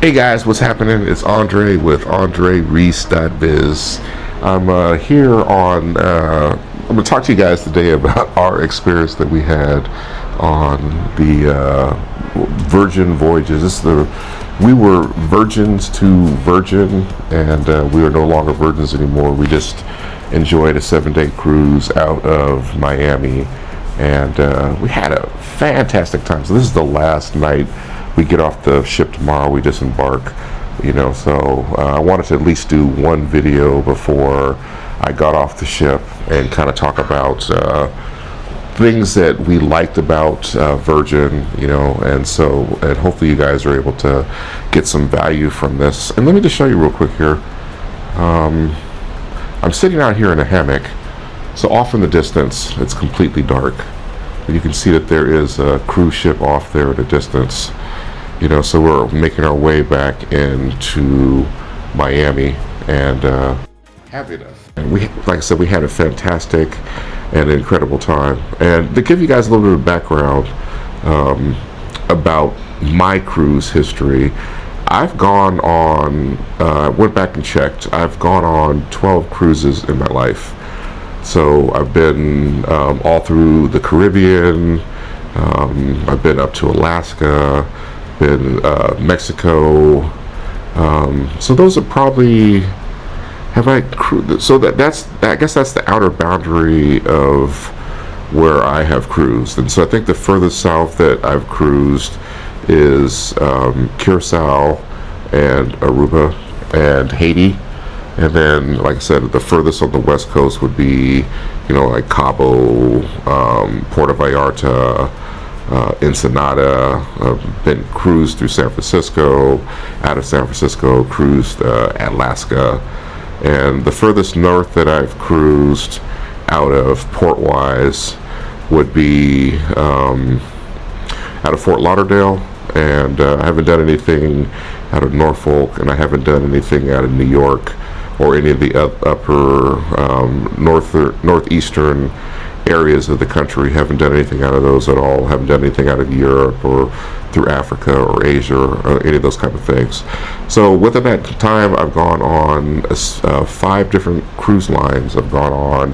Hey guys, what's happening? It's Andre with AndreReese.Biz. I'm here on, I'm going to talk to you guys today about our experience that we had on the Virgin Voyages. We were virgins to Virgin, and we are no longer virgins anymore. We just enjoyed a 7-day cruise out of Miami, and we had a fantastic time. So this is the last night. We get off the ship tomorrow, we disembark, so I wanted to at least do one video before I got off the ship and kind of talk about things that we liked about Virgin, and hopefully you guys are able to get some value from this. And let me just show you real quick here. I'm sitting out here in a hammock, so off in the distance, it's completely dark. You can see that there is a cruise ship off there at a distance. So we're making our way back into Miami and having like I said, we had a fantastic and incredible time. And to give you guys a little bit of background about my cruise history, I've gone on, went back and checked, I've gone on 12 cruises in my life. So I've been all through the Caribbean, I've been up to Alaska, been Mexico, so those are probably, I guess that's the outer boundary of where I have cruised. And so I think the furthest south that I've cruised is Curacao and Aruba and Haiti. And then, like I said, the furthest on the west coast would be, like Cabo, Puerto Vallarta, Ensenada. Been cruised through San Francisco, out of San Francisco, cruised Alaska. And the furthest north that I've cruised out of port-wise would be out of Fort Lauderdale. And I haven't done anything out of Norfolk, and I haven't done anything out of New York or any of the upper northeastern areas of the country. Haven't done anything out of those at all. Haven't done anything out of Europe or through Africa or Asia or any of those type of things. So within that time, I've gone on 5 different cruise lines. I've gone on,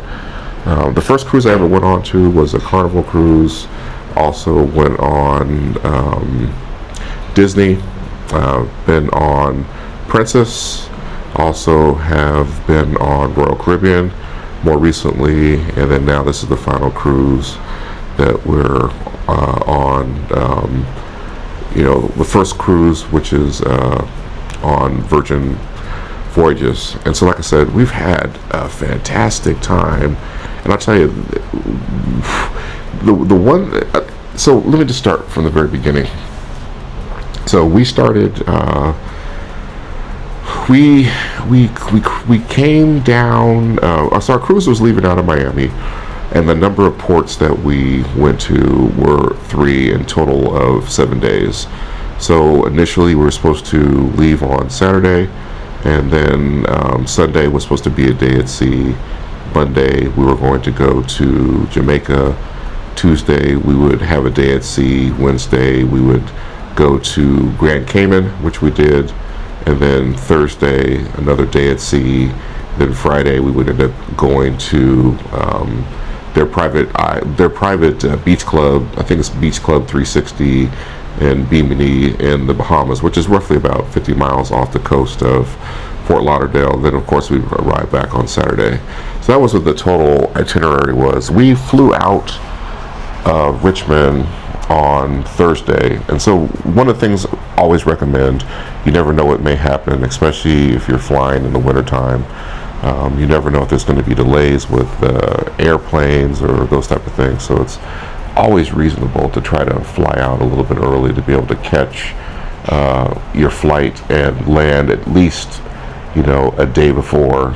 the first cruise I ever went on to was a Carnival cruise. Also went on Disney, been on Princess, also have been on Royal Caribbean more recently, and then now this is the final cruise that we're on, the first cruise, which is on Virgin Voyages. And so, like I said, we've had a fantastic time, and I'll tell you, the one, so let me just start from the very beginning. So we started, we came down, so our cruise was leaving out of Miami, and the number of ports that we went to were 3 in total of 7 days. So initially we were supposed to leave on Saturday, and then Sunday was supposed to be a day at sea. Monday we were going to go to Jamaica. Tuesday we would have a day at sea. Wednesday we would go to Grand Cayman, which we did. And then Thursday, another day at sea. Then Friday, we would end up going to their private beach club. I think it's Beach Club 360 in Bimini in the Bahamas, which is roughly about 50 miles off the coast of Fort Lauderdale. Then, of course, we arrived back on Saturday. So that was what the total itinerary was. We flew out of Richmond on Thursday, and so one of the things I always recommend, you never know what may happen, especially if you're flying in the wintertime. You never know if there's going to be delays with airplanes or those type of things, so it's always reasonable to try to fly out a little bit early to be able to catch your flight and land at least a day before.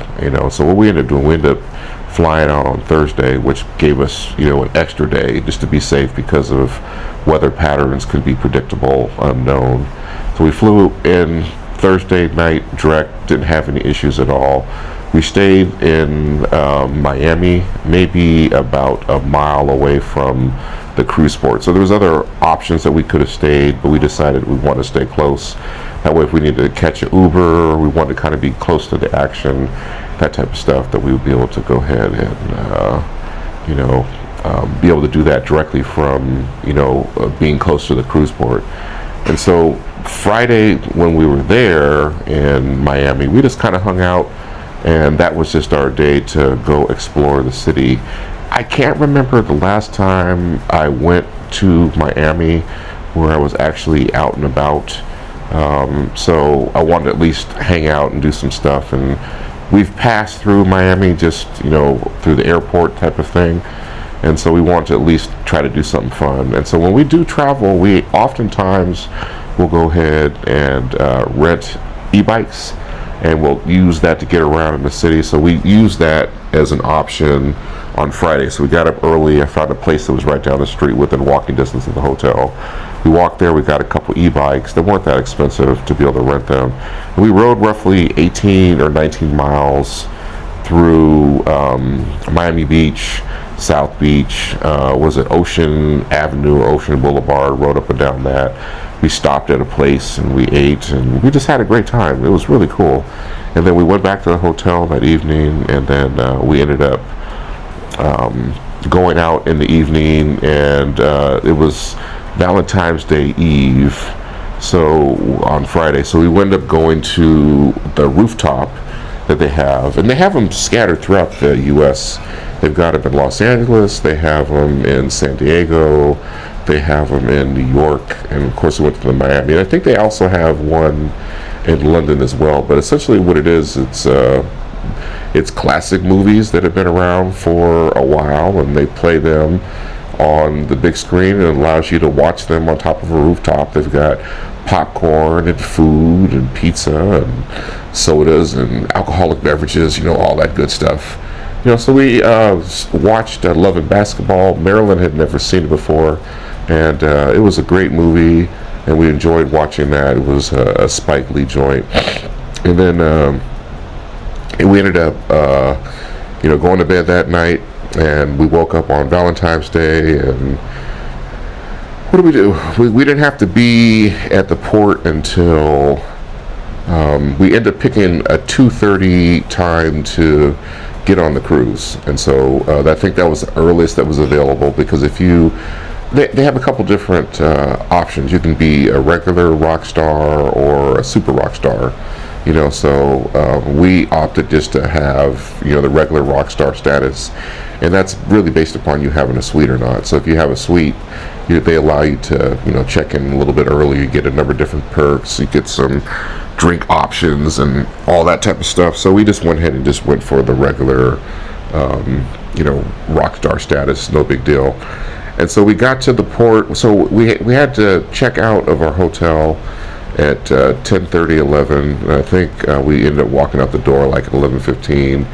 So what we ended up doing, we ended up flying out on Thursday, which gave us an extra day just to be safe, because of weather patterns could be predictable, unknown. So we flew in Thursday night direct, didn't have any issues at all. We stayed in Miami, maybe about a mile away from the cruise port. So there was other options that we could have stayed, but we decided we want to stay close That way, if we needed to catch an Uber, or we wanted to kind of be close to the action, that type of stuff, that we would be able to go ahead and, be able to do that directly from, being close to the cruise port. And so Friday, when we were there in Miami, we just kind of hung out, and that was just our day to go explore the city. I can't remember the last time I went to Miami where I was actually out and about. So I wanted to at least hang out and do some stuff. And we've passed through Miami, just, through the airport type of thing. And so we want to at least try to do something fun. And so when we do travel, we oftentimes will go ahead and rent e-bikes, and we'll use that to get around in the city. So we use that as an option on Friday. So we got up early. I found a place that was right down the street within walking distance of the hotel. We walked there. We got a couple e-bikes. They weren't that expensive to be able to rent them. And we rode roughly 18 or 19 miles through Miami Beach, South Beach, was it Ocean Avenue or Ocean Boulevard, rode up and down that. We stopped at a place and we ate, and we just had a great time. It was really cool. And then we went back to the hotel that evening, and then we ended up going out in the evening, and it was Valentine's Day Eve, so on Friday. So we wound up going to the rooftop that they have, and they have them scattered throughout the U.S. They've got them in Los Angeles, they have them in San Diego, they have them in New York, and of course we went to the Miami. And I think they also have one in London as well. But essentially what it is, it's classic movies that have been around for a while, and they play them on the big screen, and it allows you to watch them on top of a rooftop. They've got popcorn and food and pizza and sodas and alcoholic beverages, all that good stuff. So we watched Love and Basketball. Marilyn had never seen it before, and it was a great movie, and we enjoyed watching that. It was a Spike Lee joint. And then we ended up going to bed that night, and we woke up on Valentine's Day. And what did we do? We didn't have to be at the port until we ended up picking a 2:30 time to get on the cruise. And so I think that was the earliest that was available, because they have a couple different options. You can be a regular rock star or a super rock star. So we opted just to have, the regular rock star status, and that's really based upon you having a suite or not. So if you have a suite, they allow you to, check in a little bit early. You get a number of different perks. You get some drink options and all that type of stuff. So we just went ahead and just went for the regular, rock star status. No big deal. And so we got to the port. So we had to check out of our hotel at 10:30, 11. And I think we ended up walking out the door like at 11:15.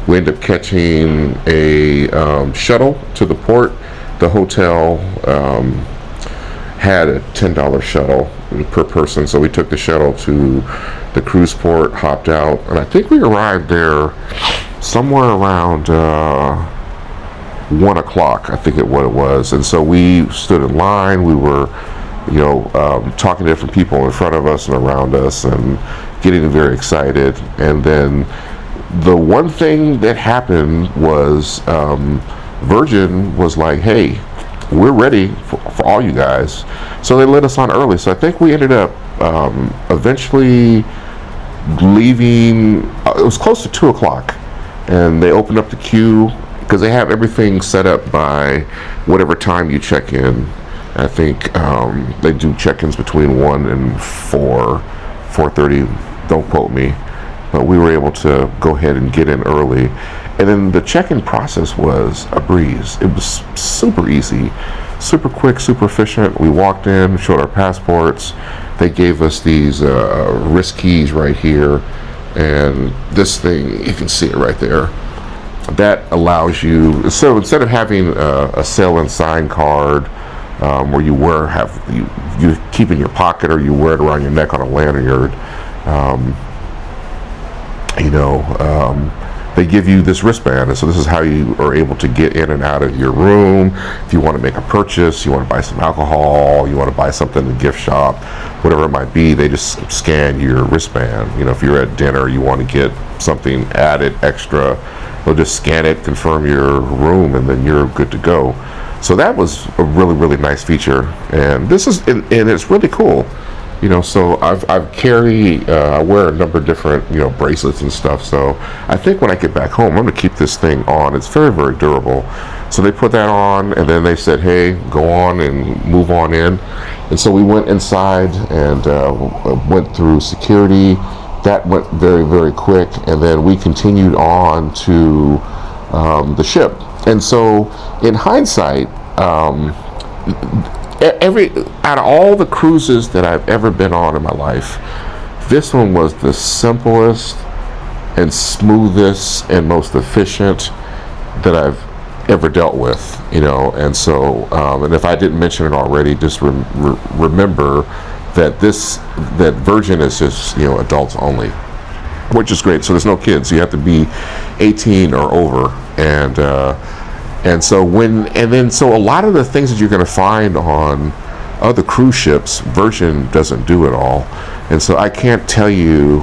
We ended up catching a shuttle to the port. The hotel had a $10 shuttle per person, so we took the shuttle to the cruise port, hopped out, and I think we arrived there somewhere around 1 o'clock, I think what it was. And so we stood in line. We were talking to different people in front of us and around us, and getting very excited. And then the one thing that happened was Virgin was like, hey, we're ready for all you guys. So they let us on early. So I think we ended up eventually leaving. It was close to 2 o'clock, and they opened up the queue, because they have everything set up by whatever time you check in. I think they do check-ins between 1 and 4:30. Don't quote me, but we were able to go ahead and get in early. And then the check-in process was a breeze. It was super easy, super quick, super efficient. We walked in, showed our passports. They gave us these wrist keys right here, and this thing, you can see it right there. That allows you, so instead of having a sail and sign card, where you keep in your pocket, or you wear it around your neck on a lanyard, they give you this wristband, and so this is how you are able to get in and out of your room. If you want to make a purchase, you want to buy some alcohol, you want to buy something in the gift shop, whatever it might be, they just scan your wristband. If you're at dinner, you want to get something added extra, they'll just scan it, confirm your room, and then you're good to go. So that was a really, really nice feature, and it's really cool. So I wear a number of different, bracelets and stuff. So I think when I get back home, I'm gonna keep this thing on. It's very, very durable. So they put that on, and then they said, hey, go on and move on in. And so we went inside and went through security. That went very, very quick, and then we continued on to the ship. And so in hindsight, out of all the cruises that I've ever been on in my life, this one was the simplest and smoothest and most efficient that I've ever dealt with, and so and if I didn't mention it already, just remember that Virgin is just adults only, which is great. So there's no kids. You have to be 18 or over, and so a lot of the things that you're going to find on other cruise ships, Virgin doesn't do at all. And so I can't tell you,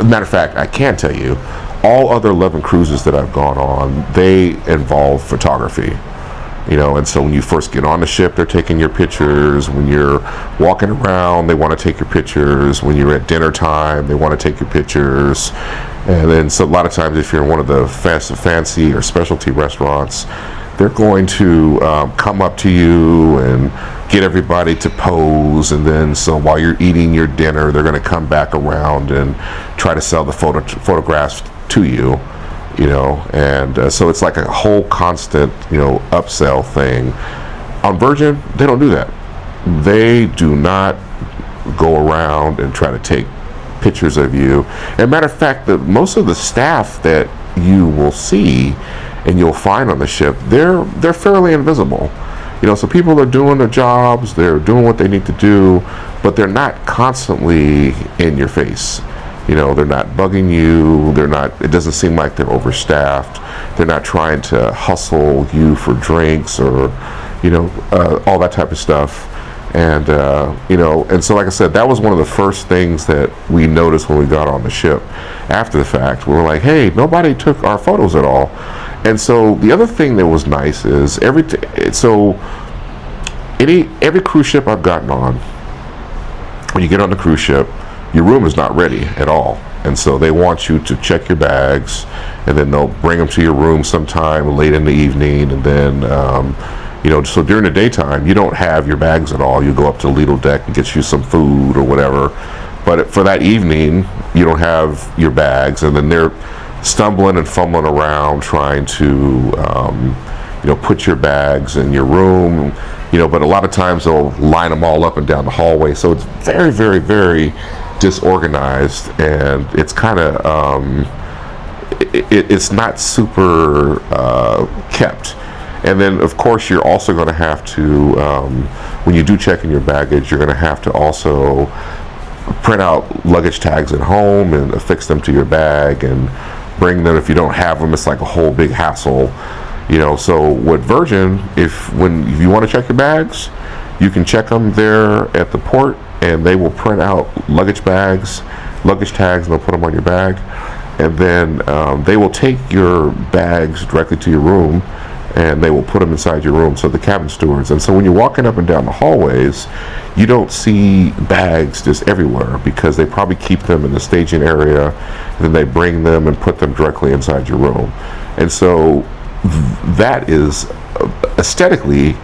matter of fact, I can tell you, all other 11 cruises that I've gone on, they involve photography. And so when you first get on the ship, they're taking your pictures. When you're walking around, they want to take your pictures. When you're at dinner time, they want to take your pictures. And then so a lot of times, if you're in one of the fancy or specialty restaurants, they're going to come up to you and get everybody to pose. And then so while you're eating your dinner, they're going to come back around and try to sell the photographs to you. And so it's like a whole constant, upsell thing. On Virgin, they don't do that. They do not go around and try to take pictures of you. And matter of fact, most of the staff that you will see and you'll find on the ship, they're fairly invisible. So people are doing their jobs, they're doing what they need to do, but they're not constantly in your face. They're not bugging you. It doesn't seem like they're overstaffed. They're not trying to hustle you for drinks or, all that type of stuff. And, and so like I said, that was one of the first things that we noticed when we got on the ship after the fact. We were like, hey, nobody took our photos at all. And so the other thing that was nice is every cruise ship I've gotten on, when you get on the cruise ship, your room is not ready at all. And so they want you to check your bags, and then they'll bring them to your room sometime late in the evening. And then, so during the daytime, you don't have your bags at all. You go up to the Lido deck and get you some food or whatever. But for that evening, you don't have your bags, and then they're stumbling and fumbling around trying to, put your bags in your room. But a lot of times they'll line them all up and down the hallway. So it's very, very, very disorganized, and it's kind of it's not super kept. And then of course you're also going to have to when you do check in your baggage, you're going to have to also print out luggage tags at home and affix them to your bag and bring them. If you don't have them, it's like a whole big hassle. So with Virgin, if you want to check your bags, you can check them there at the port, and they will print out luggage tags, and they'll put them on your bag. And then they will take your bags directly to your room, and they will put them inside your room, so the cabin stewards. And so when you're walking up and down the hallways, you don't see bags just everywhere, because they probably keep them in the staging area, and then they bring them and put them directly inside your room. And so that is aesthetically,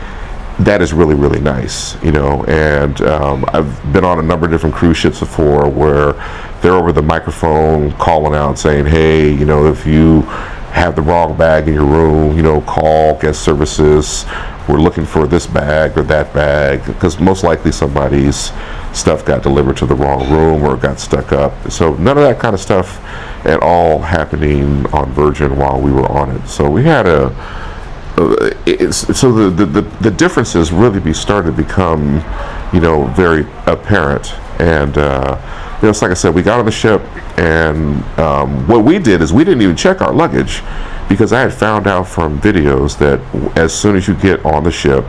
that is really, really nice, and I've been on a number of different cruise ships before where they're over the microphone calling out saying, hey, if you have the wrong bag in your room, call guest services, we're looking for this bag or that bag, because most likely somebody's stuff got delivered to the wrong room or got stuck up. So none of that kind of stuff at all happening on Virgin while we were on it. So we had the differences really started to become, very apparent. And it's like I said, we got on the ship, and what we did is we didn't even check our luggage, because I had found out from videos that as soon as you get on the ship,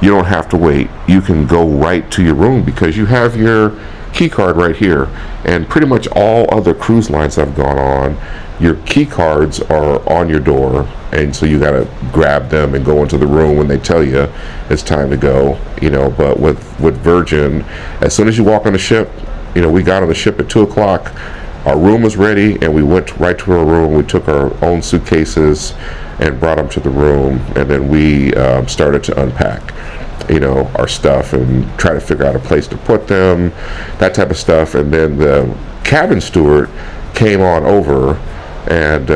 you don't have to wait. You can go right to your room because you have your key card right here. And pretty much all other cruise lines I've gone on, your key cards are on your door, and so you got to grab them and go into the room when they tell you it's time to go. But with Virgin, as soon as you walk on the ship, we got on the ship at 2 o'clock. Our room was ready, and we went right to our room. We took our own suitcases and brought them to the room, and then we started to unpack our stuff and try to figure out a place to put them, that type of stuff. And then the cabin steward came on over and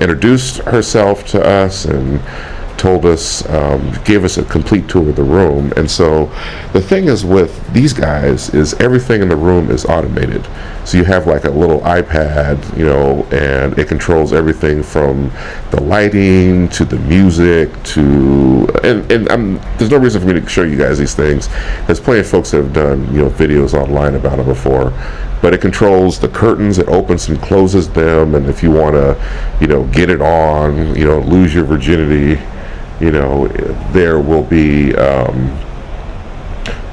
introduced herself to us and told us, gave us a complete tour of the room. And so the thing is with these guys is everything in the room is automated. So you have like a little iPad, and it controls everything from the lighting to the music to, and there's no reason for me to show you guys these things. There's plenty of folks that have done, videos online about them before. But it controls the curtains, it opens and closes them, and if you want to, get it on, lose your virginity, there will be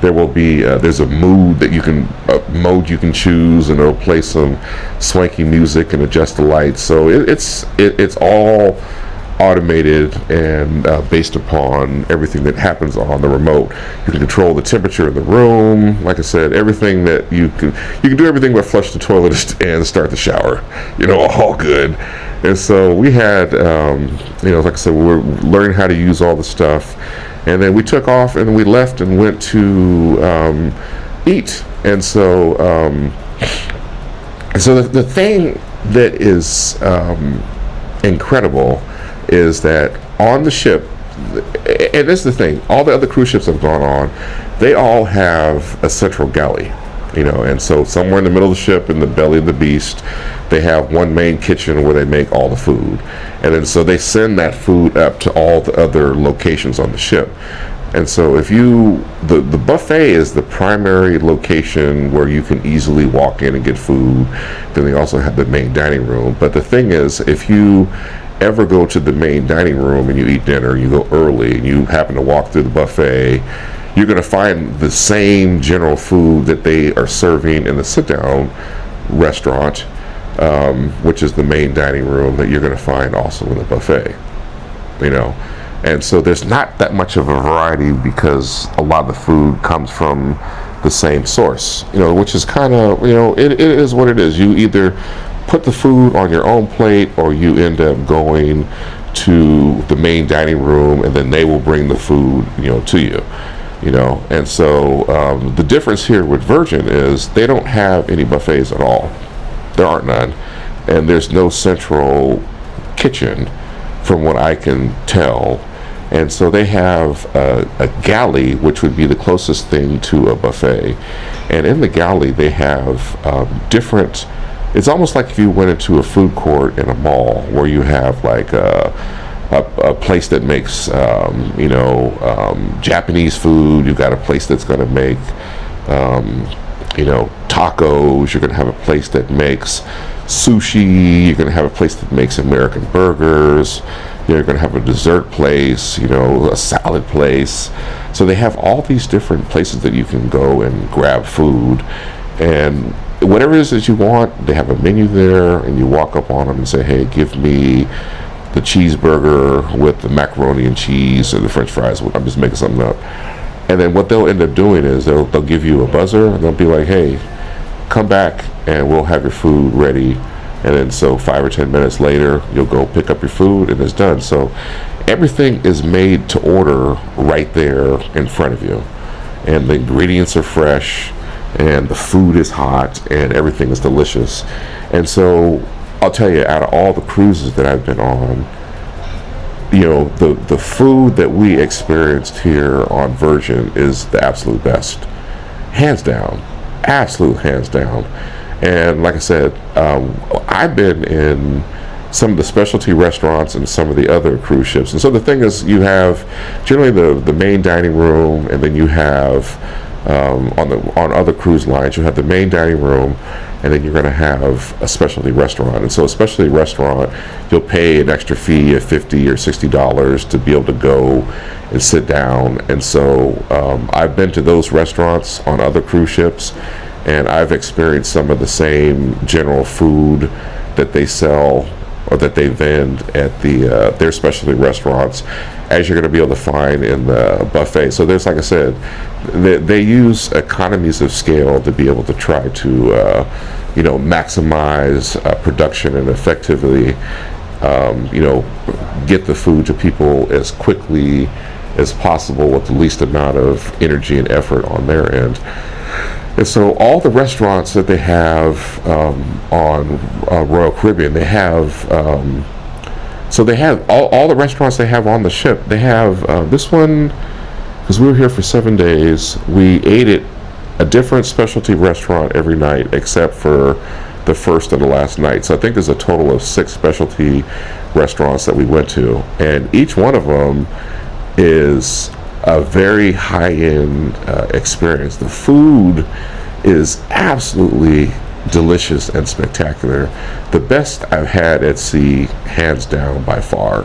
there's a mood that you can mode you can choose, and it'll play some swanky music and adjust the lights. So it's all automated and based upon everything that happens on the remote. You can control the temperature of the room. Like I said, everything that you can do everything but flush the toilet and start the shower. All good. And so we had, like I said, we were learning how to use all the stuff, and then we took off and we left and went to eat. And so, the thing that is incredible is that on the ship, and this is the thing, all the other cruise ships I've gone on, they all have a central galley, and so somewhere in the middle of the ship, in the belly of the beast, they have one main kitchen where they make all the food, and then so they send that food up to all the other locations on the ship. And so if the buffet is the primary location where you can easily walk in and get food. Then they also have the main dining room. But the thing is, if you ever go to the main dining room and you eat dinner, you go early, and you happen to walk through the buffet, you're going to find the same general food that they are serving in the sit-down restaurant, which is the main dining room, that you're going to find also in the buffet. And so there's not that much of a variety because a lot of the food comes from the same source, which is kind of, it is what it is. You either put the food on your own plate, or you end up going to the main dining room, and then they will bring the food, to you. And so the difference here with Virgin is they don't have any buffets at all. There aren't none, and there's no central kitchen, from what I can tell. And so they have a galley, which would be the closest thing to a buffet. And in the galley, they have different. It's almost like if you went into a food court in a mall, where you have like a place that makes Japanese food. You've got a place that's going to make tacos. You're going to have a place that makes sushi. You're going to have a place that makes American burgers. You're going to have a dessert place, a salad place. So they have all these different places that you can go and grab food, and whatever it is that you want, they have a menu there, and you walk up on them and say, hey, give me the cheeseburger with the macaroni and cheese, or the french fries. I'm just making something up. And then what they'll end up doing is they'll give you a buzzer, and they'll be like, hey, come back and we'll have your food ready. And then so 5 or 10 minutes later, you'll go pick up your food, and it's done. So everything is made to order right there in front of you, and the ingredients are fresh, and the food is hot, and everything is delicious. And so I'll tell you, out of all the cruises that I've been on, the food that we experienced here on Virgin is the absolute best, hands down, absolute hands down. And like I said, I've been in some of the specialty restaurants and some of the other cruise ships. And so the thing is, you have generally the main dining room, and then you have on other cruise lines, you have the main dining room, and then you're going to have a specialty restaurant. And so a specialty restaurant, you'll pay an extra fee of $50 or $60 to be able to go and sit down. And so I've been to those restaurants on other cruise ships, and I've experienced some of the same general food that they sell or that they vend at their specialty restaurants as you're going to be able to find in the buffet. So there's, like I said, they use economies of scale to be able to try to maximize production and effectively get the food to people as quickly as possible with the least amount of energy and effort on their end. And so all the restaurants that they have on Royal Caribbean, they have, so they have all the restaurants they have on the ship. They have this one, because we were here for 7 days, we ate at a different specialty restaurant every night except for the first and the last night. So I think there's a total of 6 specialty restaurants that we went to, and each one of them is a very high-end experience. The food is absolutely delicious and spectacular. The best I've had at sea, hands down, by far.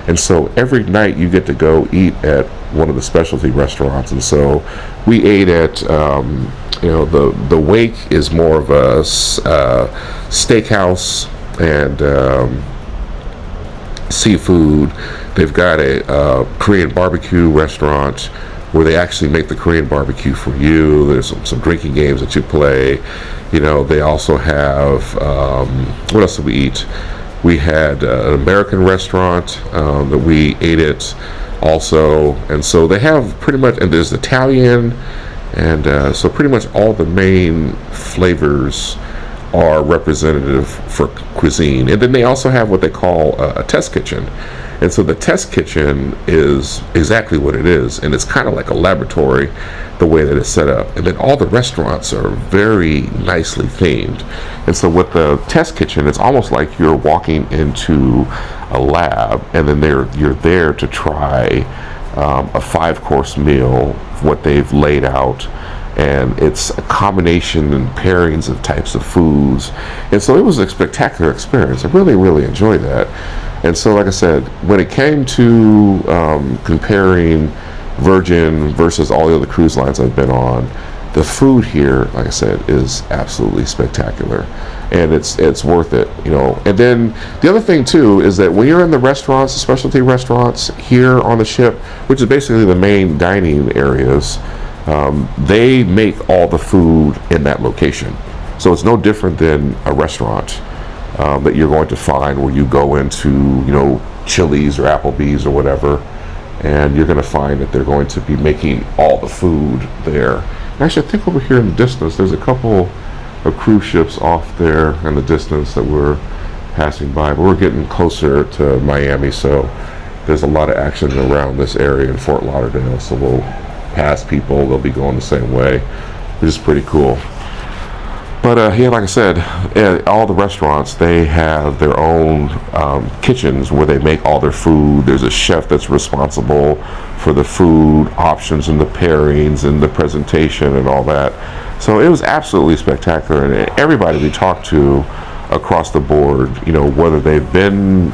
And so every night you get to go eat at one of the specialty restaurants. And so we ate at the Wake is more of a steakhouse and seafood. They've got a Korean barbecue restaurant where they actually make the Korean barbecue for you. There's some drinking games that you play. They also have, what else did we eat? We had an American restaurant that we ate at also. And so they have pretty much, and there's Italian, and so pretty much all the main flavors are representative for cuisine. And then they also have what they call a test kitchen. And so the test kitchen is exactly what it is, and it's kind of like a laboratory the way that it's set up. And then all the restaurants are very nicely themed. And so with the test kitchen, it's almost like you're walking into a lab, and then you're there to try a 5-course meal, what they've laid out. And it's a combination and pairings of types of foods. And so it was a spectacular experience. I really, really enjoyed that. And so, like I said, when it came to comparing Virgin versus all the other cruise lines I've been on, the food here, like I said, is absolutely spectacular. And it's worth it, And then the other thing, too, is that when you're in the restaurants, the specialty restaurants here on the ship, which is basically the main dining areas, they make all the food in that location. So it's no different than a restaurant that you're going to find where you go into, Chili's or Applebee's or whatever, and you're going to find that they're going to be making all the food there. And actually, I think over here in the distance, there's a couple of cruise ships off there in the distance that we're passing by, but we're getting closer to Miami, so there's a lot of action around this area in Fort Lauderdale, so we'll pass people, they'll be going the same way, which is pretty cool. But like I said, all the restaurants, they have their own kitchens where they make all their food. There's a chef that's responsible for the food options and the pairings and the presentation and all that. So it was absolutely spectacular, and everybody we talked to across the board, whether they've been,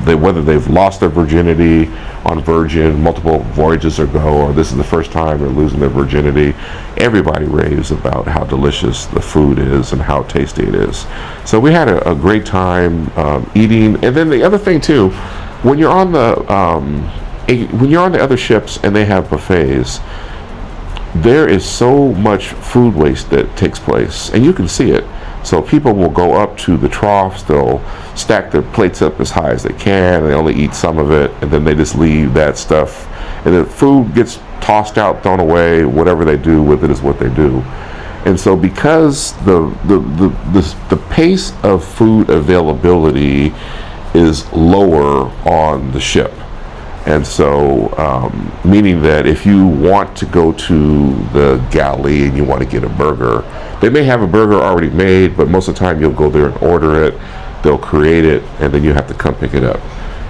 whether they've lost their virginity on Virgin multiple voyages ago, or this is the first time they're losing their virginity, everybody raves about how delicious the food is and how tasty it is. So we had a great time eating. And then the other thing too, when you're on the other ships and they have buffets, there is so much food waste that takes place, and you can see it. So people will go up to the troughs, they'll stack their plates up as high as they can, and they only eat some of it, and then they just leave that stuff. And the food gets tossed out, thrown away, whatever they do with it is what they do. And so because the pace of food availability is lower on the ship, and so meaning that if you want to go to the galley and you want to get a burger, they may have a burger already made, but most of the time you'll go there and order it, they'll create it, and then you have to come pick it up.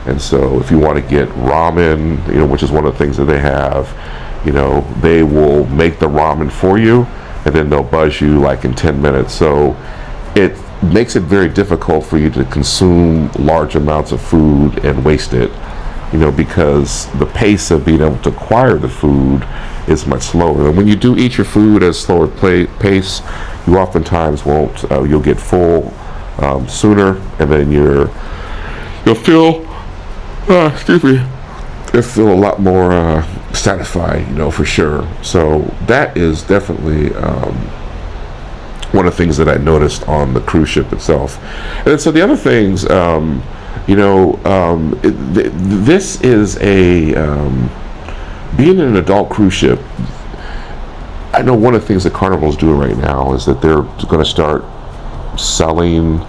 And so if you want to get ramen, which is one of the things that they have, they will make the ramen for you, and then they'll buzz you like in 10 minutes. So it makes it very difficult for you to consume large amounts of food and waste it, because the pace of being able to acquire the food is much slower. And when you do eat your food at a slower pace, you oftentimes won't, you'll get full sooner, and then you'll feel, you'll feel a lot more satisfied, for sure. So that is definitely one of the things that I noticed on the cruise ship itself. And so the other things, this is being in an adult cruise ship. I know one of the things that Carnival is doing right now is that they're going to start selling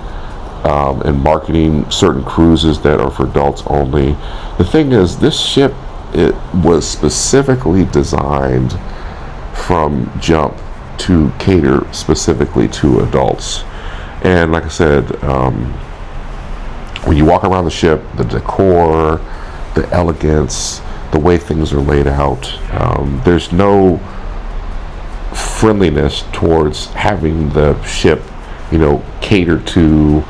and marketing certain cruises that are for adults only. The thing is, this ship, it was specifically designed from jump to cater specifically to adults. And like I said, when you walk around the ship, the decor, the elegance, the way things are laid out, there's no friendliness towards having the ship, cater to.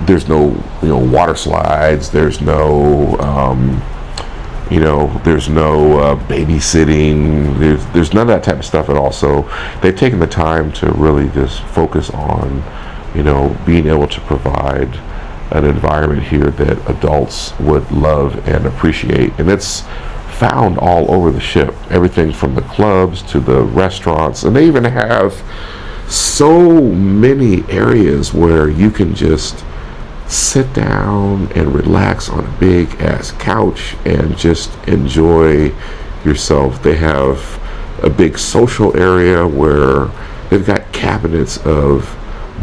There's no, water slides. There's no, there's no babysitting. There's none of that type of stuff at all. So they've taken the time to really just focus on, being able to provide an environment here that adults would love and appreciate. And it's found all over the ship. Everything from the clubs to the restaurants. And they even have so many areas where you can just sit down and relax on a big ass couch and just enjoy yourself. They have a big social area where they've got cabinets of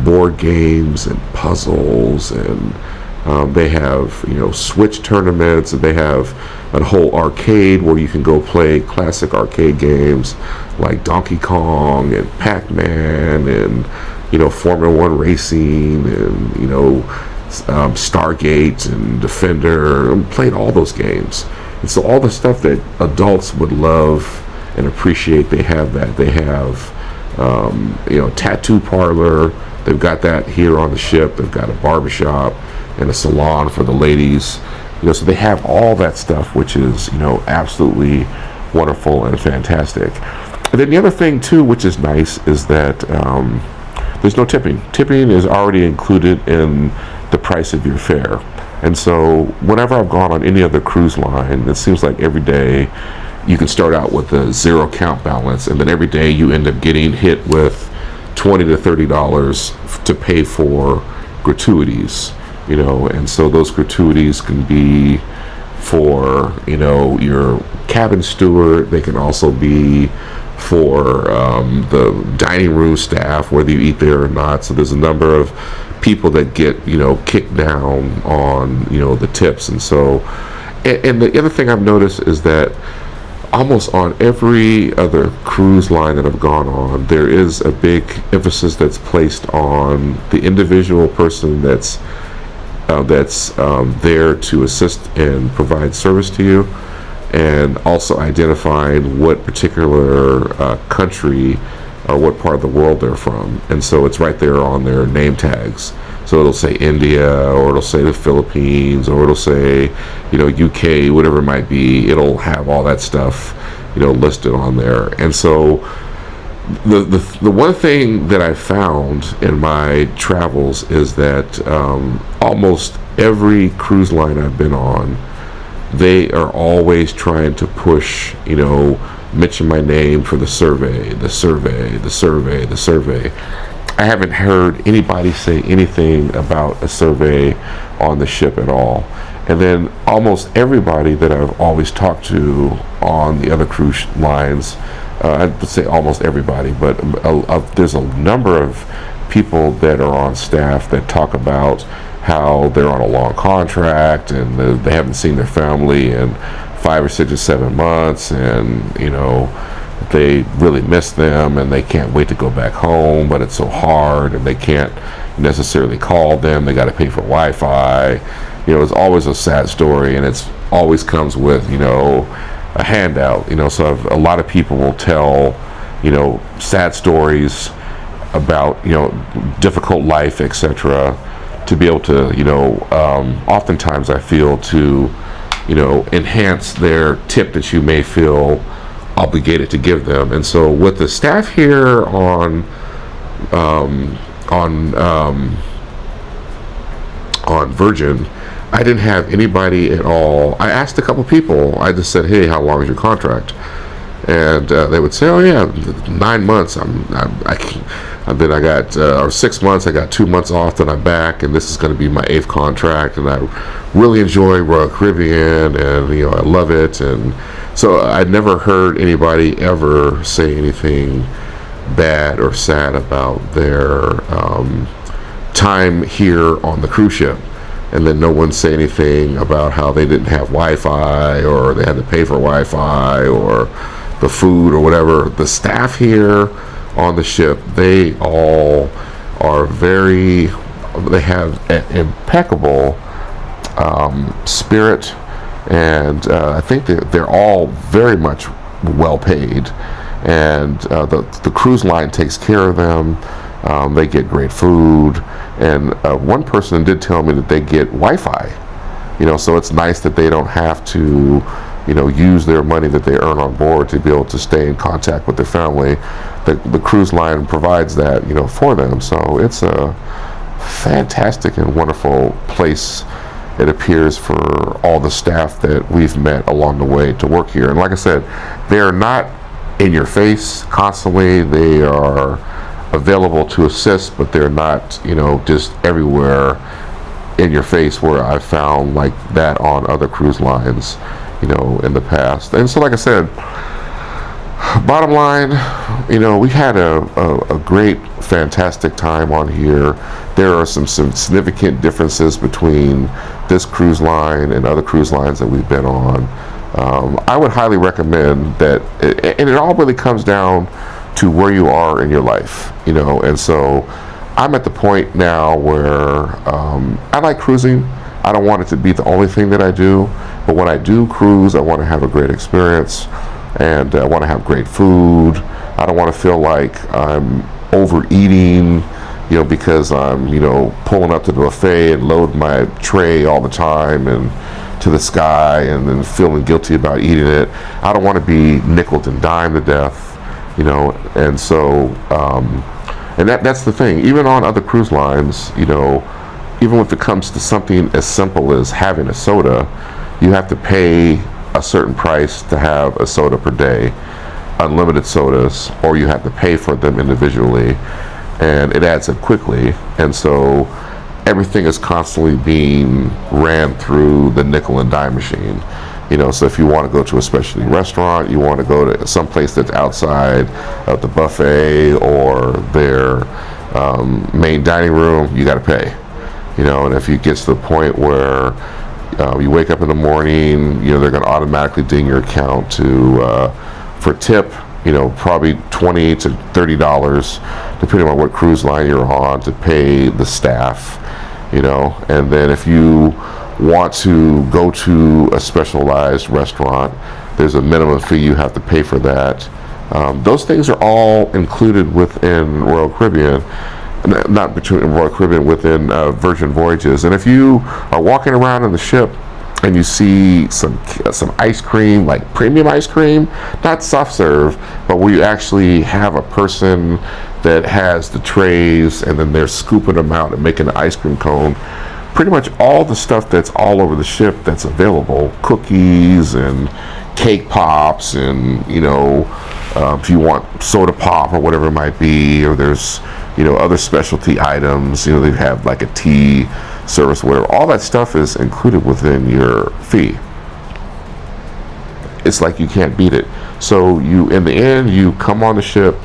board games and puzzles, and they have switch tournaments, and they have a whole arcade where you can go play classic arcade games like Donkey Kong and Pac-Man and Formula One racing and Stargate and Defender. I played all those games, and so all the stuff that adults would love and appreciate, they have that. They have tattoo parlor. They've got that here on the ship. They've got a barbershop and a salon for the ladies. So they have all that stuff, which is absolutely wonderful and fantastic. And then the other thing too, which is nice, is that there's no tipping. Tipping is already included in the price of your fare. And so whenever I've gone on any other cruise line, it seems like every day you can start out with a zero account balance, and then every day you end up getting hit with $20 to $30 to pay for gratuities, and so those gratuities can be for your cabin steward. They can also be for the dining room staff, whether you eat there or not. So there's a number of people that get kicked down on the tips. And so and the other thing I've noticed is that almost on every other cruise line that I've gone on, there is a big emphasis that's placed on the individual person that's there to assist and provide service to you, and also identifying what particular country or what part of the world they're from. And so it's right there on their name tags. So it'll say India, or it'll say the Philippines, or it'll say, UK, whatever it might be. It'll have all that stuff, listed on there. And so the one thing that I found in my travels is that almost every cruise line I've been on, they are always trying to push, mention my name for the survey. I haven't heard anybody say anything about a survey on the ship at all. And then almost everybody that I've always talked to on the other cruise lines, I would say almost everybody, but there's a number of people that are on staff that talk about how they're on a long contract and they haven't seen their family in 5 or 6 or 7 months, and they really miss them and they can't wait to go back home, but it's so hard and they can't necessarily call them. They got to pay for Wi-Fi. It's always a sad story, and it's always comes with a handout. So a lot of people will tell, sad stories about, difficult life, etc., to be able to, oftentimes I feel to, enhance their tip that you may feel obligated to give them. And so with the staff here on Virgin, I didn't have anybody at all. I asked a couple people. I just said, "Hey, how long is your contract?" And they would say, "Oh yeah, 9 months. And then I got or 6 months. I got 2 months off. Then I'm back, and this is going to be my 8th contract. And I really enjoy Royal Caribbean, and I love it." And so I never heard anybody ever say anything bad or sad about their time here on the cruise ship. And then no one say anything about how they didn't have Wi-Fi, or they had to pay for Wi-Fi, or the food, or whatever. The staff here on the ship, they all are they have an impeccable spirit, and I think they're all very much well paid, and the cruise line takes care of them. They get great food, and one person did tell me that they get Wi-Fi. So it's nice that they don't have to, use their money that they earn on board to be able to stay in contact with their family. The cruise line provides that, for them. So it's a fantastic and wonderful place, it appears, for all the staff that we've met along the way to work here. And like I said, they are not in your face constantly. They are available to assist, but they're not, just everywhere in your face, where I found like that on other cruise lines, in the past. And so, like I said, bottom line, we had a great, fantastic time on here. There are some significant differences between this cruise line and other cruise lines that we've been on. I would highly recommend that, and it all really comes down to where you are in your life, and so I'm at the point now where I like cruising. I don't want it to be the only thing that I do, but when I do cruise, I want to have a great experience, and I want to have great food. I don't want to feel like I'm overeating, because I'm, pulling up to the buffet and load my tray all the time and to the sky, and then feeling guilty about eating it. I don't want to be nickeled and dimed to death. And so, and that's the thing. Even on other cruise lines, even if it comes to something as simple as having a soda, you have to pay a certain price to have a soda per day, unlimited sodas, or you have to pay for them individually, and it adds up quickly. And so everything is constantly being ran through the nickel and dime machine. So if you want to go to a specialty restaurant, you want to go to some place that's outside of the buffet or their main dining room, you got to pay. And if you get to the point where you wake up in the morning, they're going to automatically ding your account for tip, probably $20 to $30, depending on what cruise line you're on, to pay the staff. And then if you want to go to a specialized restaurant, there's a minimum fee you have to pay for that. Those things are all included within Royal Caribbean, not between Royal Caribbean, within Virgin Voyages. And if you are walking around in the ship and you see some ice cream, like premium ice cream, not soft serve, but where you actually have a person that has the trays, and then they're scooping them out and making an ice cream cone. Pretty much all the stuff that's all over the ship that's available, cookies and cake pops, and if you want soda pop or whatever it might be, or there's other specialty items, they have like a tea service, whatever. All that stuff is included within your fee. It's like you can't beat it. So in the end, you come on the ship,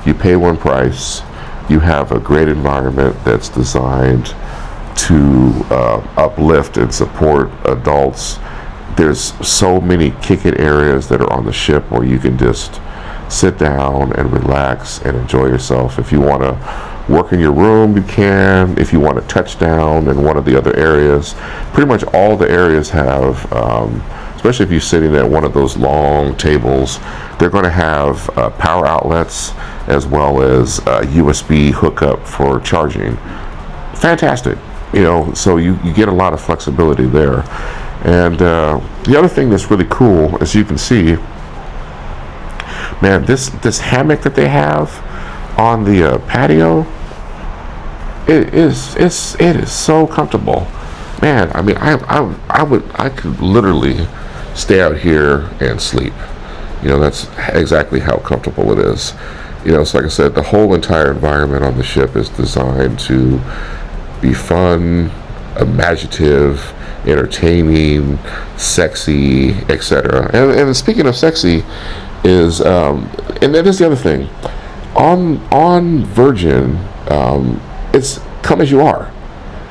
you pay one price, you have a great environment that's designed to uplift and support adults. There's so many kick-it areas that are on the ship where you can just sit down and relax and enjoy yourself. If you want to work in your room, you can. If you want to touch down in one of the other areas, pretty much all the areas have especially if you're sitting at one of those long tables, they're going to have power outlets as well as USB hookup for charging. Fantastic, so you get a lot of flexibility there. And the other thing that's really cool, as you can see, man, this hammock that they have on the patio, it is so comfortable, man. I mean, I could literally stay out here and sleep. That's exactly how comfortable it is. So like I said, the whole entire environment on the ship is designed to be fun, imaginative, entertaining, sexy, etc. And speaking of sexy, is and that is the other thing. On Virgin, it's come as you are.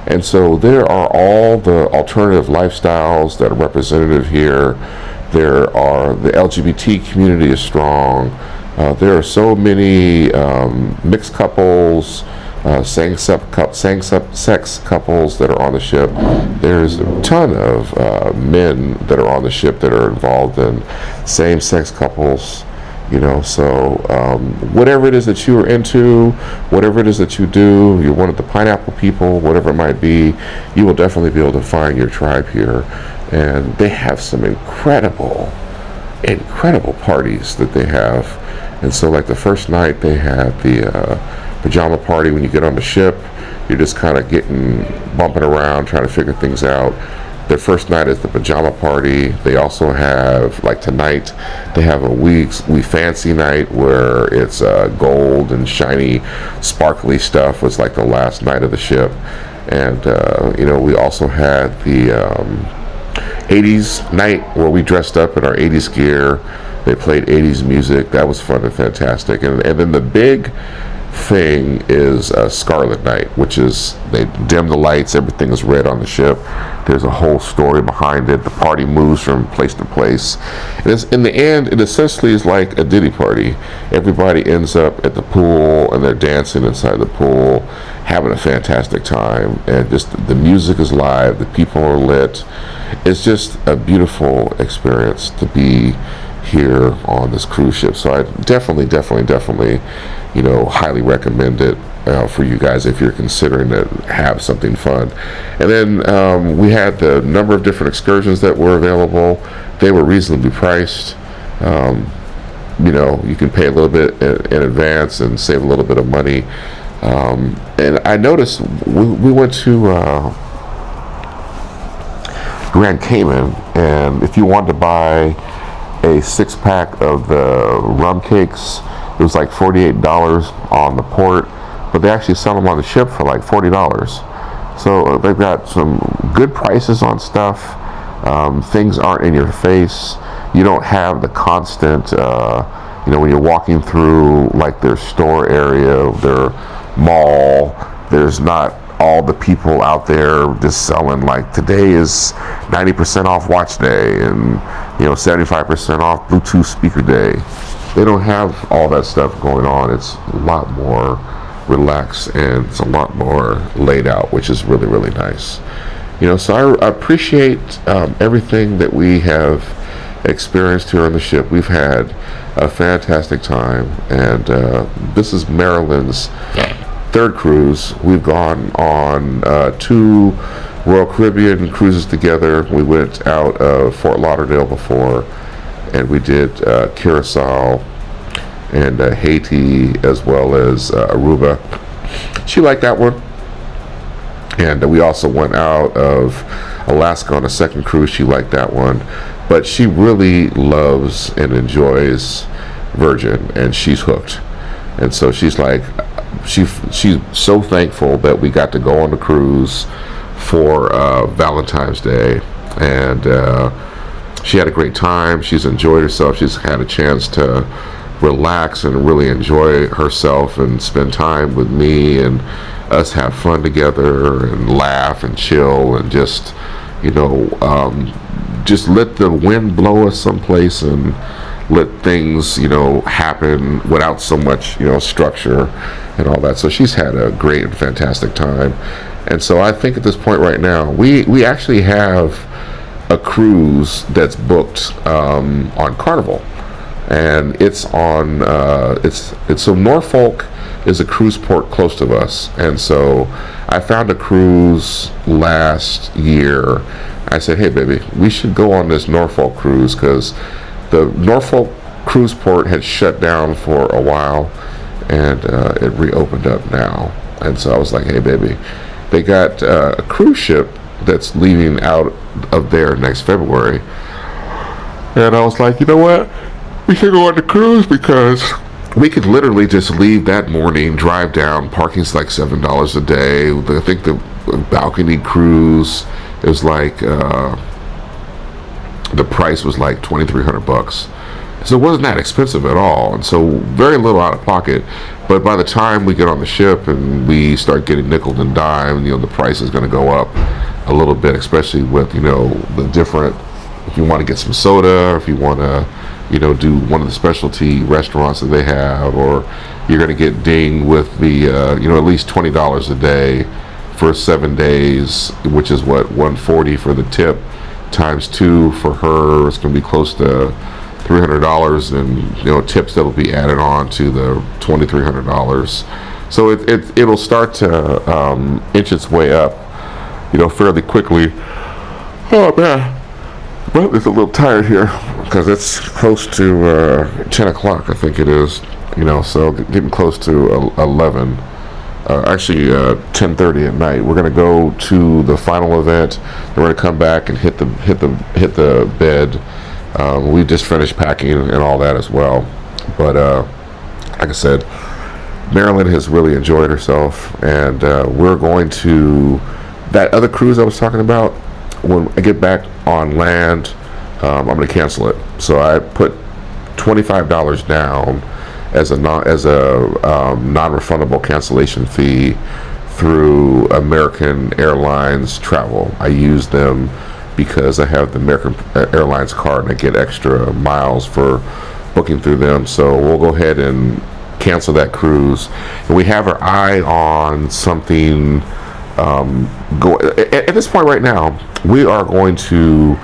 And so there are all the alternative lifestyles that are representative here. There are, the LGBT community is strong. There are so many mixed couples, same-sex couples that are on the ship. There's a ton of men that are on the ship that are involved in same-sex couples. So whatever it is that you are into, whatever it is that you do, you're one of the pineapple people, whatever it might be, you will definitely be able to find your tribe here. And they have some incredible parties that they have. And so like the first night they had the pajama party. When you get on the ship, you're just kind of bumping around, trying to figure things out. Their first night is the pajama party. They also have, like tonight, they have a we fancy night where it's gold and shiny, sparkly stuff. It's like the last night of the ship. And, we also had the 80s night where we dressed up in our 80s gear. They played 80s music. That was fun and fantastic. And then the big thing is Scarlet Night, which is they dim the lights, everything is red on the ship. There's a whole story behind it. The party moves from place to place. And in the end, it essentially is like a Diddy party. Everybody ends up at the pool and they're dancing inside the pool, having a fantastic time. And just the music is live, the people are lit. It's just a beautiful experience to be here on this cruise ship. So I definitely highly recommend it for you guys if you're considering to have something fun. And then we had the number of different excursions that were available. They were reasonably priced. You can pay a little bit in advance and save a little bit of money. And I noticed we went to Grand Cayman, and if you wanted to buy a 6-pack of the rum cakes, it was like $48 on the port, but they actually sell them on the ship for like $40. So they've got some good prices on stuff. Things aren't in your face. You don't have the constant, when you're walking through like their store area, their mall, there's not all the people out there just selling like today is 90% off watch day and 75% off Bluetooth speaker day. They don't have all that stuff going on. It's a lot more relaxed and it's a lot more laid out, which is really, really nice. So I appreciate everything that we have experienced here on the ship. We've had a fantastic time, and this is Maryland's third cruise. We've gone on 2 Royal Caribbean cruises together. We went out of Fort Lauderdale before, and we did Curacao and Haiti as well as Aruba. She liked that one. And we also went out of Alaska on a second cruise. She liked that one. But she really loves and enjoys Virgin, and she's hooked. And so she's like, she's so thankful that we got to go on the cruise for Valentine's Day. And she had a great time. She's enjoyed herself. She's had a chance to relax and really enjoy herself and spend time with me and us, have fun together and laugh and chill and just just let the wind blow us someplace and let things happen without so much structure and all that. So she's had a great and fantastic time. And so I think at this point right now we actually have a cruise that's booked on Carnival, and it's on it's so Norfolk is a cruise port close to us, and so I found a cruise last year. I said, hey baby, we should go on this Norfolk cruise, because the Norfolk cruise port had shut down for a while, and it reopened up now. And so I was like, hey baby, they got a cruise ship that's leaving out of there next February. And I was like, you know what, we should go on the cruise, because we could literally just leave that morning, drive down, parking's like $7 a day. I think the balcony cruise is like the price was like $2,300, so it wasn't that expensive at all, and so very little out of pocket. But by the time we get on the ship and we start getting nickel and dime, the price is going to go up a little bit, especially with the different, if you want to get some soda, if you want to do one of the specialty restaurants that they have, or you're going to get dinged with the at least $20 a day for 7 days, which is what, $140 for the tip, times 2 for her. It's going to be close to $300, and tips that will be added on to the $2,300. So it'll start to inch its way up, fairly quickly. Oh man, well, it's a little tired here because it's close to 10 o'clock, I think it is. So getting close to 11. Actually 10:30 at night. We're gonna go to the final event. Then we're gonna come back and hit the bed. We just finished packing and all that as well. But like I said, Marilyn has really enjoyed herself, and we're going to that other cruise I was talking about. When I get back on land, I'm gonna cancel it. So I put $25 down as a non-refundable cancellation fee through American Airlines Travel. I use them because I have the American Airlines card and I get extra miles for booking through them. So we'll go ahead and cancel that cruise, and we have our eye on something. At this point right now, we are going to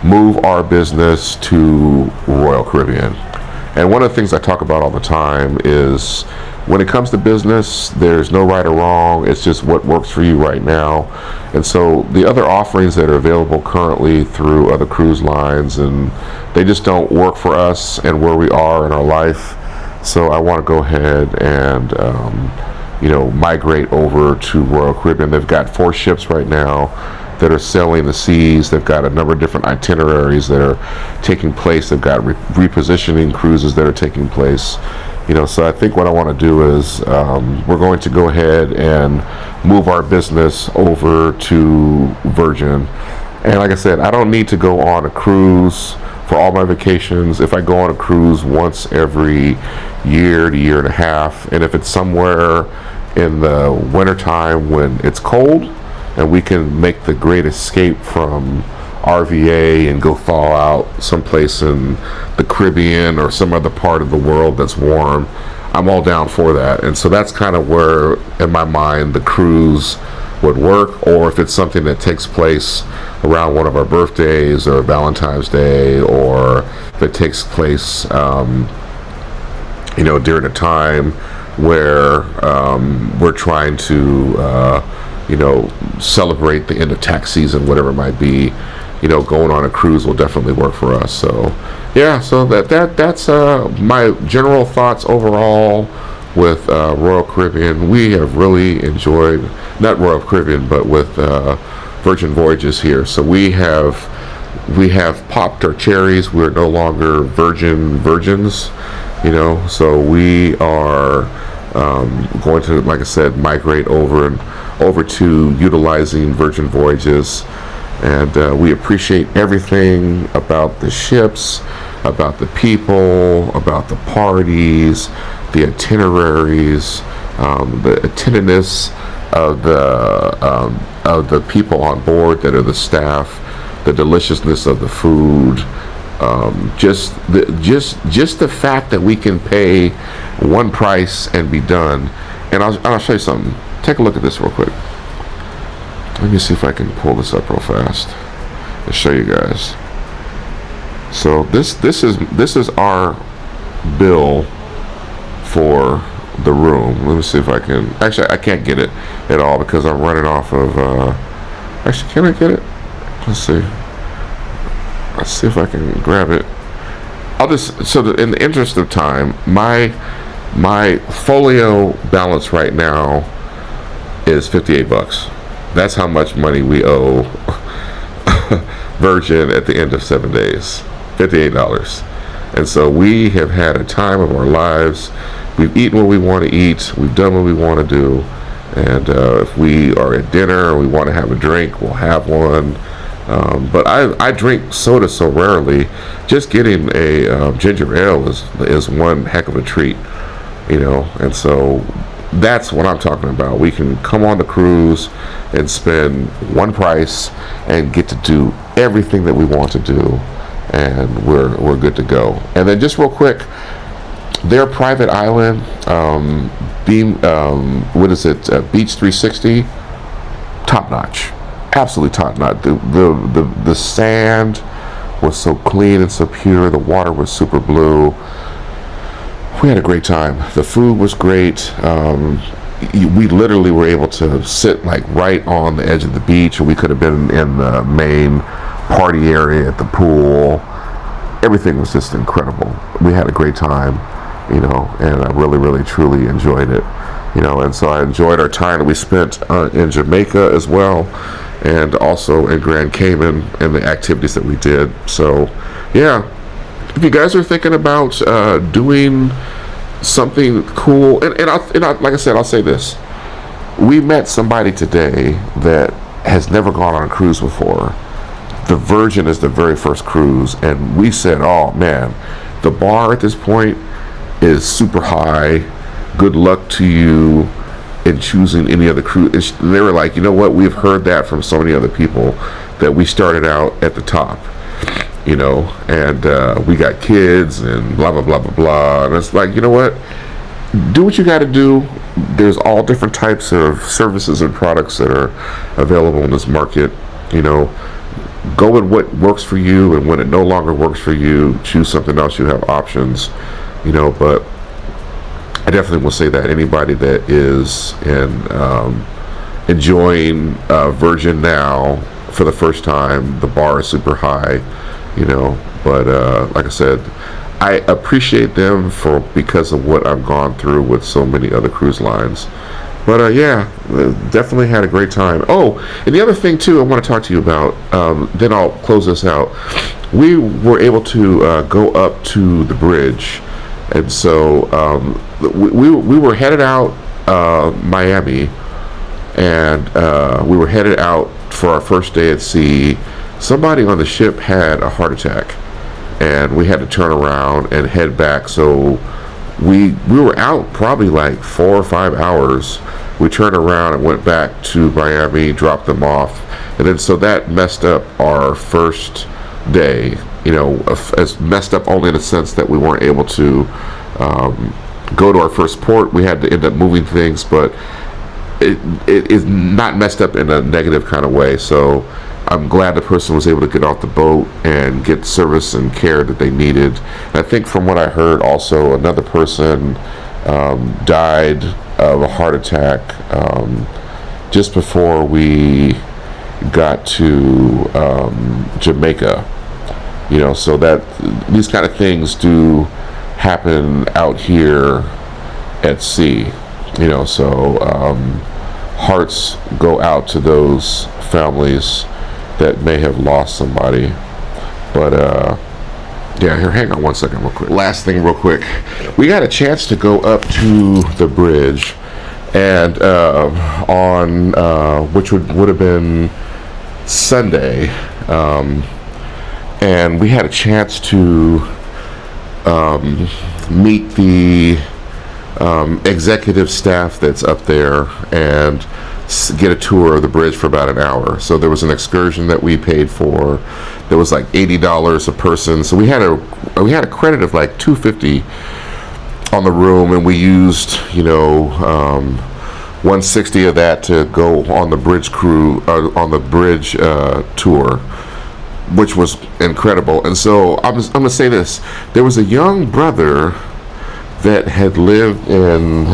move our business to Royal Caribbean. And one of the things I talk about all the time is, when it comes to business, there's no right or wrong. It's just what works for you right now. And so the other offerings that are available currently through other cruise lines, and they just don't work for us and where we are in our life. So I want to go ahead and migrate over to Royal Caribbean. They've got 4 ships right now that are sailing the seas. They've got a number of different itineraries that are taking place. They've got repositioning cruises that are taking place. So I think what I want to do is we're going to go ahead and move our business over to Virgin. And like I said, I don't need to go on a cruise for all my vacations. If I go on a cruise once every year to year and a half, and if it's somewhere in the wintertime when it's cold, and we can make the great escape from RVA and go thaw out someplace in the Caribbean or some other part of the world that's warm, I'm all down for that. And so that's kind of where, in my mind, the cruise would work. Or if it's something that takes place around one of our birthdays or Valentine's Day, or if it takes place during a time where we're trying to celebrate the end of tax season, whatever it might be, going on a cruise will definitely work for us. So yeah, so that's my general thoughts overall with Royal Caribbean. We have really enjoyed, not Royal Caribbean, but with Virgin Voyages here. So we have popped our cherries. We're no longer virgins, so we are going to, like I said, migrate over to utilizing Virgin Voyages. And we appreciate everything about the ships, about the people, about the parties, the itineraries, the attentiveness of the people on board that are the staff, the deliciousness of the food, just the fact that we can pay one price and be done. And I'll show you something. Take a look at this real quick. Let me see if I can pull this up real fast. Let's show you guys. So this is our bill for the room. Let me see if I can. Actually, I can't get it at all because I'm running off of. Actually, can I get it? Let's see. Let's see if I can grab it. I'll just, so in the interest of time, my folio balance right now is $58. That's how much money we owe Virgin at the end of 7 days. $58. And so we have had a time of our lives. We've eaten what we want to eat. We've done what we want to do. And if we are at dinner and we want to have a drink, we'll have one. But I drink soda so rarely. Just getting a ginger ale is one heck of a treat, you know. And so that's what I'm talking about. We can come on the cruise and spend one price and get to do everything that we want to do, and we're good to go. And then just real quick, their private island, Beach 360, top notch, absolutely top notch. The sand was so clean and so pure. The water was super blue. We had a great time. The food was great. We literally were able to sit like right on the edge of the beach, or we could have been in the main party area at the pool. Everything was just incredible. We had a great time, you know, and I really, really, truly enjoyed it, you know. And so I enjoyed our time that we spent in Jamaica as well, and also in Grand Cayman, and the activities that we did. So, yeah. If you guys are thinking about doing something cool, and like I said, I'll say this. We met somebody today that has never gone on a cruise before. The Virgin is the very first cruise, and we said, oh man, the bar at this point is super high. Good luck to you in choosing any other cruise. And they were like, you know what, we've heard that from so many other people that we started out at the top. You know, and we got kids and blah, blah, blah, blah, blah. And it's like, you know what? Do what you got to do. There's all different types of services and products that are available in this market. You know, go with what works for you, and when it no longer works for you, choose something else. You have options, you know. But I definitely will say that anybody that is enjoying Virgin now for the first time, the bar is super high. You know, but like I said, I appreciate them because of what I've gone through with so many other cruise lines. But yeah, definitely had a great time. Oh, and the other thing too I want to talk to you about, then I'll close this out. We were able to go up to the bridge, and so we were headed out Miami, and we were headed out for our first day at sea. Somebody on the ship had a heart attack, and we had to turn around and head back. So we were out probably like 4 or 5 hours. We turned around and went back to Miami, dropped them off, and then so that messed up our first day. You know, as messed up only in the sense that we weren't able to go to our first port. We had to end up moving things, but it is not messed up in a negative kind of way. So I'm glad the person was able to get off the boat and get service and care that they needed. And I think from what I heard also, another person died of a heart attack just before we got to Jamaica. You know, so that these kind of things do happen out here at sea. You know, so hearts go out to those families that may have lost somebody. But yeah, here, hang on one second real quick. Last thing real quick, we got a chance to go up to the bridge, and on which would have been Sunday, and we had a chance to meet the executive staff that's up there and get a tour of the bridge for about an hour. So there was an excursion that we paid for. There was like $80 a person. So we had a credit of like $250 on the room, and we used, you know, $160 of that to go on the bridge tour. which was incredible. And so I'm going to say this. There was a young brother that had lived in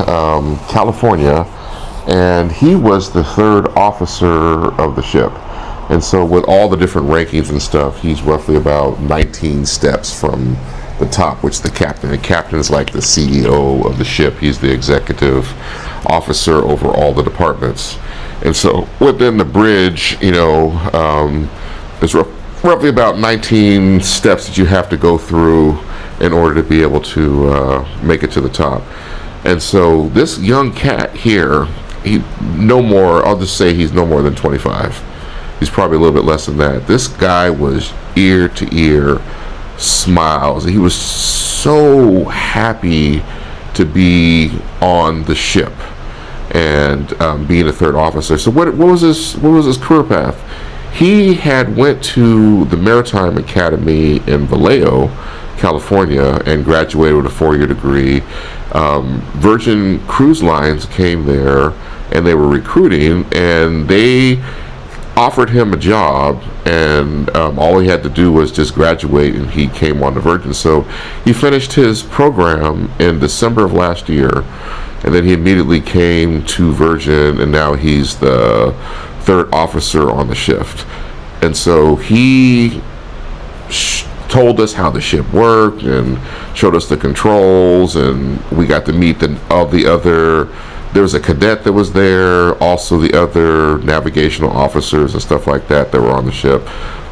California, and he was the third officer of the ship. And so with all the different rankings and stuff, he's roughly about 19 steps from the top, which the captain is like the CEO of the ship. He's the executive officer over all the departments. And so within the bridge, there's roughly about 19 steps that you have to go through in order to be able to make it to the top. And so this young cat here, I'll just say he's no more than 25. He's probably a little bit less than that. This guy was ear to ear smiles. He was so happy to be on the ship and being a third officer. So what was his career path? He had went to the Maritime Academy in Vallejo, California, and graduated with a 4-year degree. Virgin Cruiselines came there, and they were recruiting, and they offered him a job, and all he had to do was just graduate, and he came on to Virgin. So he finished his program in December of last year, and then he immediately came to Virgin, and now he's the third officer on the shift. And so he told us how the ship worked and showed us the controls, and we got to meet all the other. There was a cadet that was there, also the other navigational officers and stuff like that were on the ship.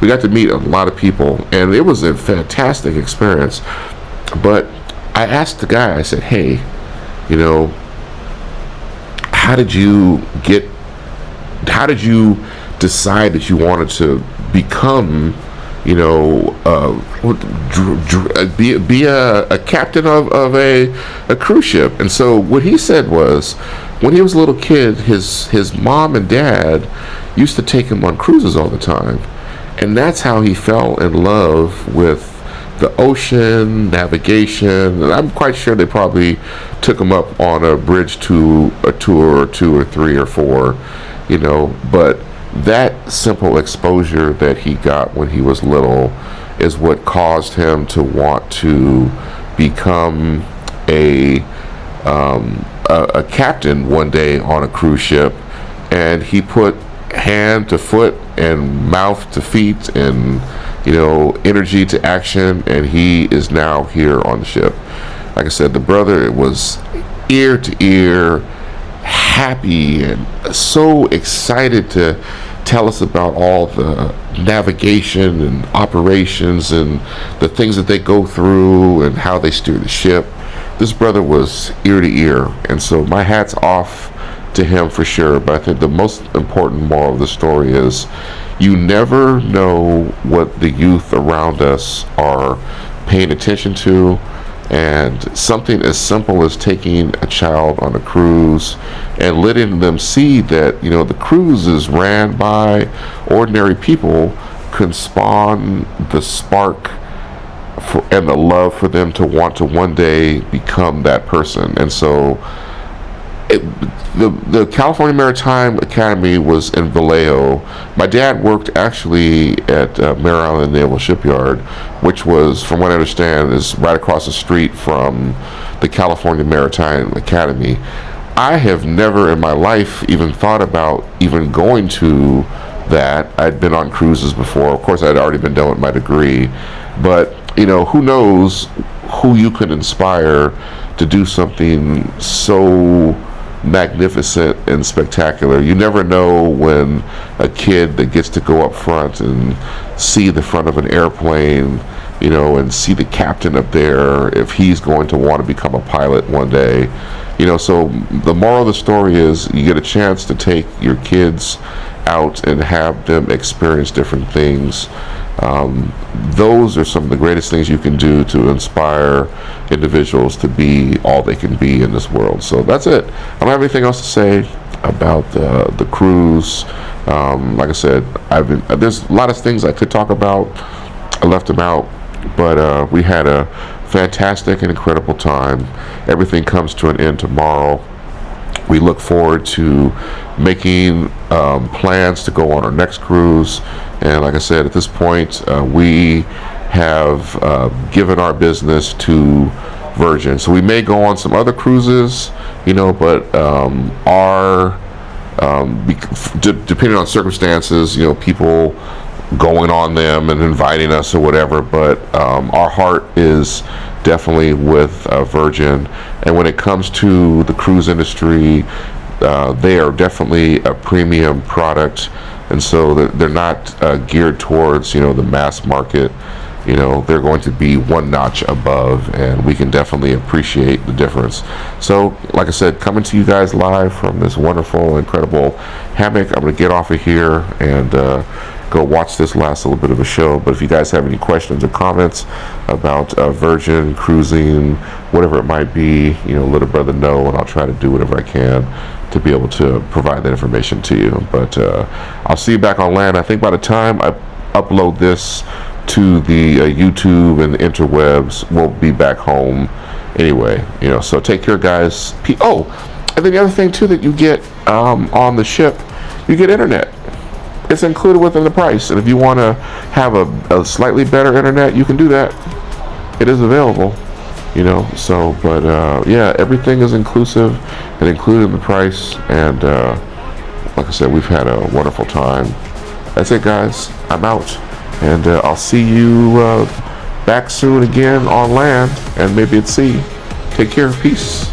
We got to meet a lot of people, and it was a fantastic experience. But I asked the guy, I said, hey, how did you decide that you wanted to become, be a captain of a cruise ship? And so what he said was, when he was a little kid, his mom and dad used to take him on cruises all the time, and that's how he fell in love with the ocean, navigation. And I'm quite sure they probably took him up on a bridge to a tour or 2 or 3 or 4, but that simple exposure that he got when he was little is what caused him to want to become a captain one day on a cruise ship. And he put hand to foot and mouth to feet and energy to action, and he is now here on the ship. Like I said, the brother was ear to ear happy and so excited to tell us about all the navigation and operations and the things that they go through and how they steer the ship. This brother was ear to ear, and so my hat's off to him for sure. But I think the most important moral of the story is you never know what the youth around us are paying attention to. And something as simple as taking a child on a cruise and letting them see that, the cruise is ran by ordinary people can spawn the spark and the love for them to want to one day become that person. And so the California Maritime Academy was in Vallejo. My dad worked actually at Mare Island Naval Shipyard, which was, from what I understand, is right across the street from the California Maritime Academy. I have never in my life even thought about even going to that. I'd been on cruises before. Of course, I'd already been done with my degree. But, who knows who you could inspire to do something so magnificent and spectacular. You never know when a kid that gets to go up front and see the front of an airplane, and see the captain up there, if he's going to want to become a pilot one day. So the moral of the story is you get a chance to take your kids out and have them experience different things. Those are some of the greatest things you can do to inspire individuals to be all they can be in this world. So that's it. I don't have anything else to say about the cruise. Like I said, there's a lot of things I could talk about. I left them out, but we had a fantastic and incredible time. Everything comes to an end tomorrow. We look forward to making plans to go on our next cruise, And like I said, at this point, we have given our business to Virgin. So we may go on some other cruises, but depending on circumstances, people going on them and inviting us or whatever, but our heart is definitely with Virgin. And when it comes to the cruise industry, they are definitely a premium product, and so they're not geared towards the mass market. They're going to be one notch above, and we can definitely appreciate the difference. So like I said, coming to you guys live from this wonderful, incredible hammock. I'm going to get off of here and go watch this last little bit of a show. But if you guys have any questions or comments about Virgin cruising, whatever it might be, let a brother know, and I'll try to do whatever I can to be able to provide that information to you. But I'll see you back on land. I think by the time I upload this to the YouTube and the interwebs, we'll be back home anyway. So take care, guys. Oh, and then the other thing too that you get on the ship, you get internet. It's included within the price, and if you want to have a slightly better internet, you can do that. It is available, So, but yeah, everything is inclusive and included in the price. And like I said, we've had a wonderful time. That's it, guys. I'm out, and I'll see you back soon again on land, and maybe at sea. Take care. Peace.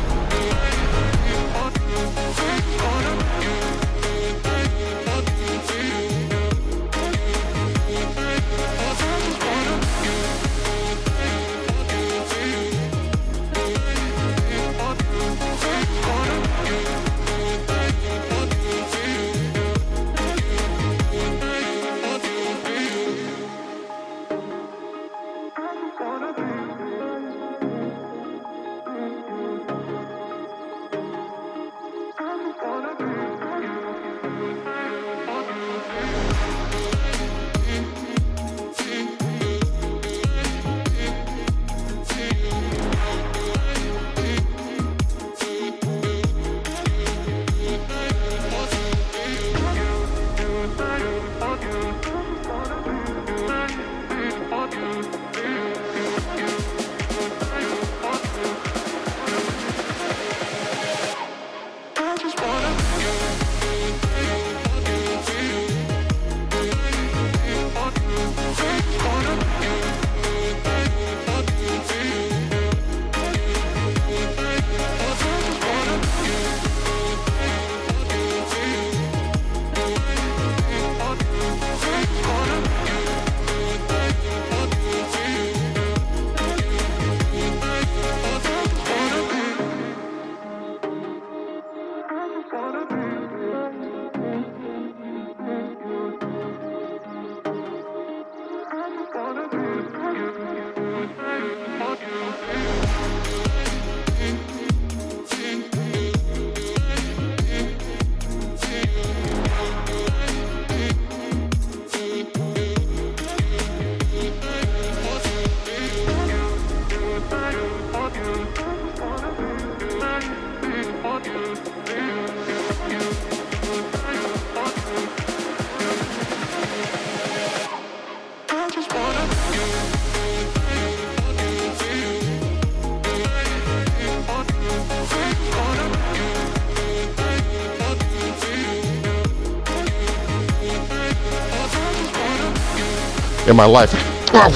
In my life. Oh,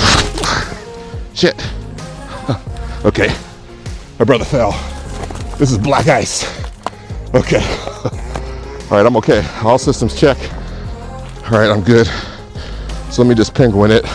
shit. Okay. My brother fell. This is black ice. Okay. All right, I'm okay. All systems check. All right, I'm good. So let me just penguin it.